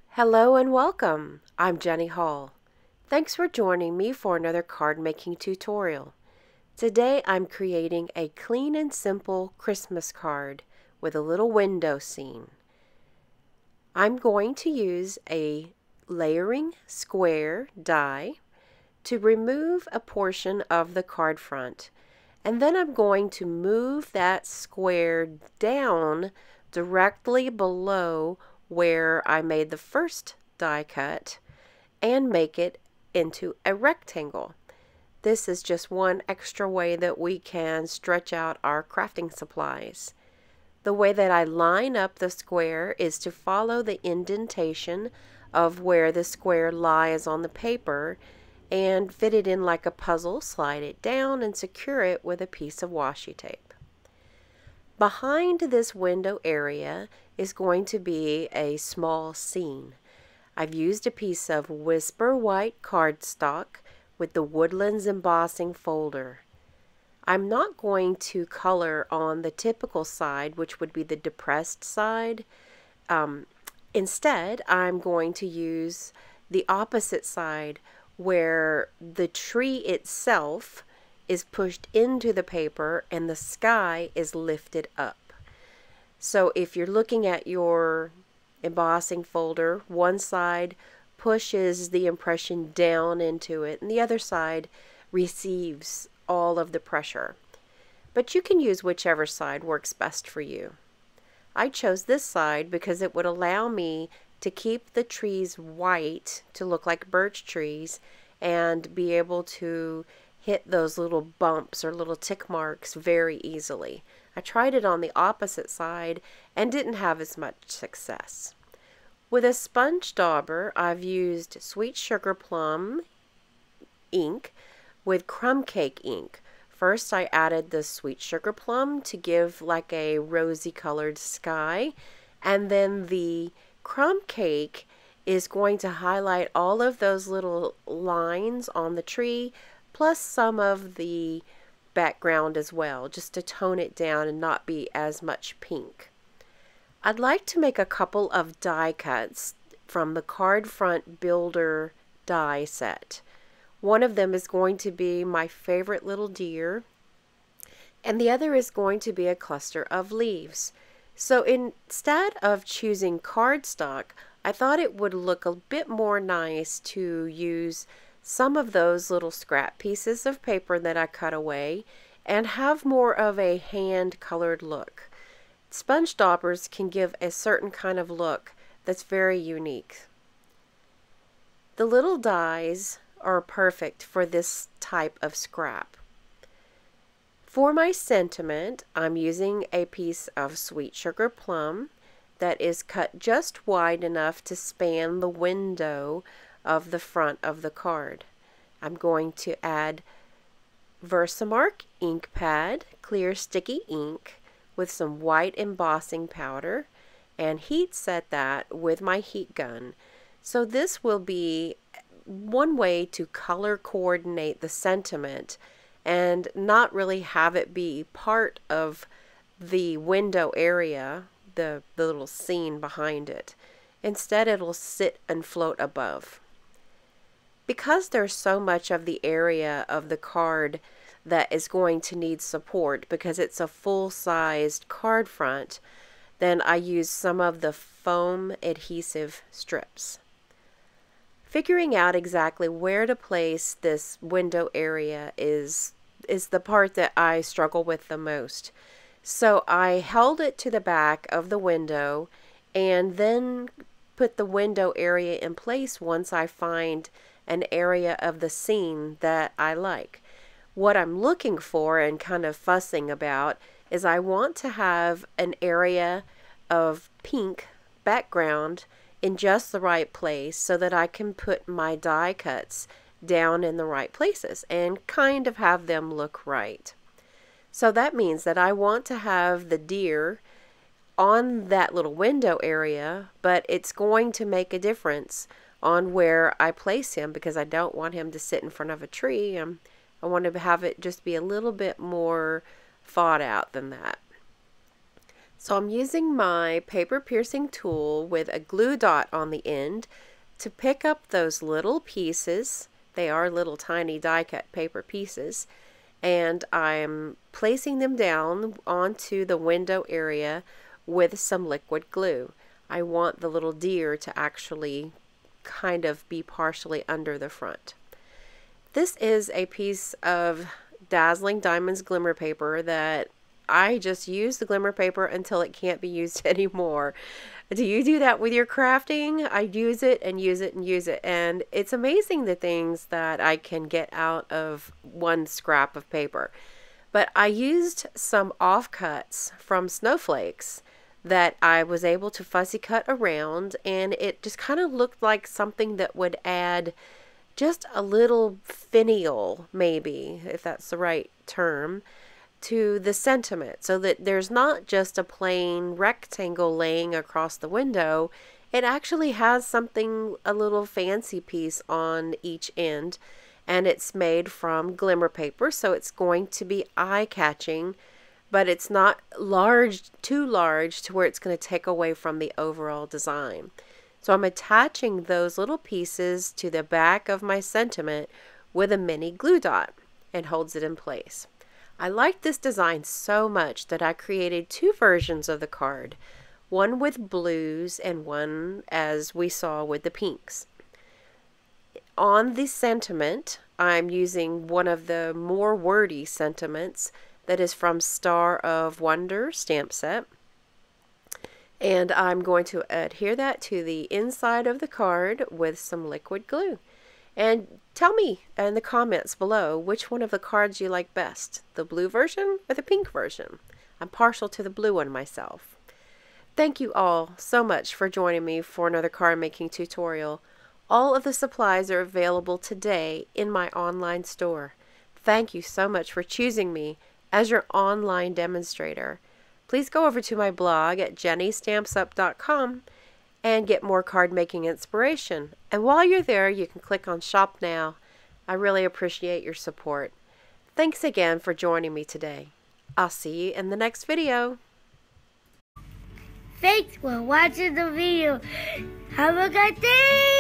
Hello and welcome. I'm Jenny Hall. Thanks for joining me for another card making tutorial. Today I'm creating a clean and simple Christmas card with a little window scene. I'm going to use a layering square die to remove a portion of the card front, and then I'm going to move that square down directly below where I made the first die cut and make it into a rectangle. This is just one extra way that we can stretch out our crafting supplies. The way that I line up the square is to follow the indentation of where the square lies on the paper and fit it in like a puzzle, slide it down, and secure it with a piece of washi tape. Behind this window area is going to be a small scene. I've used a piece of Whisper White cardstock with the Woodlands embossing folder. I'm not going to color on the typical side, which would be the depressed side. Instead, I'm going to use the opposite side where the tree itself is pushed into the paper and the sky is lifted up. So if you're looking at your embossing folder, one side pushes the impression down into it and the other side receives all of the pressure. But you can use whichever side works best for you. I chose this side because it would allow me to keep the trees white to look like birch trees and be able to hit those little bumps or little tick marks very easily. I tried it on the opposite side and didn't have as much success. With a sponge dauber, I've used Sweet Sugarplum ink with crumb cake ink. First, I added the Sweet Sugarplum to give like a rosy colored sky, and then the crumb cake is going to highlight all of those little lines on the tree, plus some of the background as well, just to tone it down and not be as much pink. I'd like to make a couple of die cuts from the Card Front Builder die set. One of them is going to be my favorite little deer, and the other is going to be a cluster of leaves. So instead of choosing cardstock, I thought it would look a bit more nice to use some of those little scrap pieces of paper that I cut away and have more of a hand-colored look. Sponge daubers can give a certain kind of look that's very unique. The little dies are perfect for this type of scrap. For my sentiment, I'm using a piece of Sweet Sugarplum that is cut just wide enough to span the window of the front of the card. I'm going to add Versamark ink pad, clear sticky ink, with some white embossing powder, and heat set that with my heat gun. So this will be one way to color coordinate the sentiment and not really have it be part of the window area, the little scene behind it. Instead, it'll sit and float above. Because there's so much of the area of the card that is going to need support because it's a full-sized card front, then I use some of the foam adhesive strips. Figuring out exactly where to place this window area is the part that I struggle with the most. So I held it to the back of the window and then put the window area in place once I find an area of the scene that I like. What I'm looking for and kind of fussing about is I want to have an area of pink background in just the right place so that I can put my die cuts down in the right places and kind of have them look right. So that means that I want to have the deer on that little window area, but it's going to make a difference on where I place him because I don't want him to sit in front of a tree. I want to have it just be a little bit more thought out than that. So I'm using my paper piercing tool with a glue dot on the end to pick up those little pieces. They are little tiny die cut paper pieces, and I'm placing them down onto the window area with some liquid glue. I want the little deer to actually kind of be partially under the front. This is a piece of Dazzling Diamonds Glimmer paper that I just use the glimmer paper until it can't be used anymore. Do you do that with your crafting? I use it and use it and use it, and it's amazing the things that I can get out of one scrap of paper. But I used some offcuts from snowflakes that I was able to fussy cut around, and it just kind of looked like something that would add just a little finial, maybe, if that's the right term, to the sentiment, so that there's not just a plain rectangle laying across the window. It actually has something, a little fancy piece on each end, and it's made from glimmer paper, so it's going to be eye-catching, but it's not too large to where it's going to take away from the overall design. So I'm attaching those little pieces to the back of my sentiment with a mini glue dot, and holds it in place. I liked this design so much that I created two versions of the card, one with blues and one, as we saw, with the pinks. On the sentiment, I'm using one of the more wordy sentiments that is from Star of Wonder stamp set. And I'm going to adhere that to the inside of the card with some liquid glue. And tell me in the comments below which one of the cards you like best, the blue version or the pink version. I'm partial to the blue one myself. Thank you all so much for joining me for another card making tutorial. All of the supplies are available today in my online store. Thank you so much for choosing me as your online demonstrator. Please go over to my blog at jennystampsup.com and get more card making inspiration. And while you're there, you can click on Shop Now. I really appreciate your support. Thanks again for joining me today. I'll see you in the next video. Thanks for watching the video. Have a good day!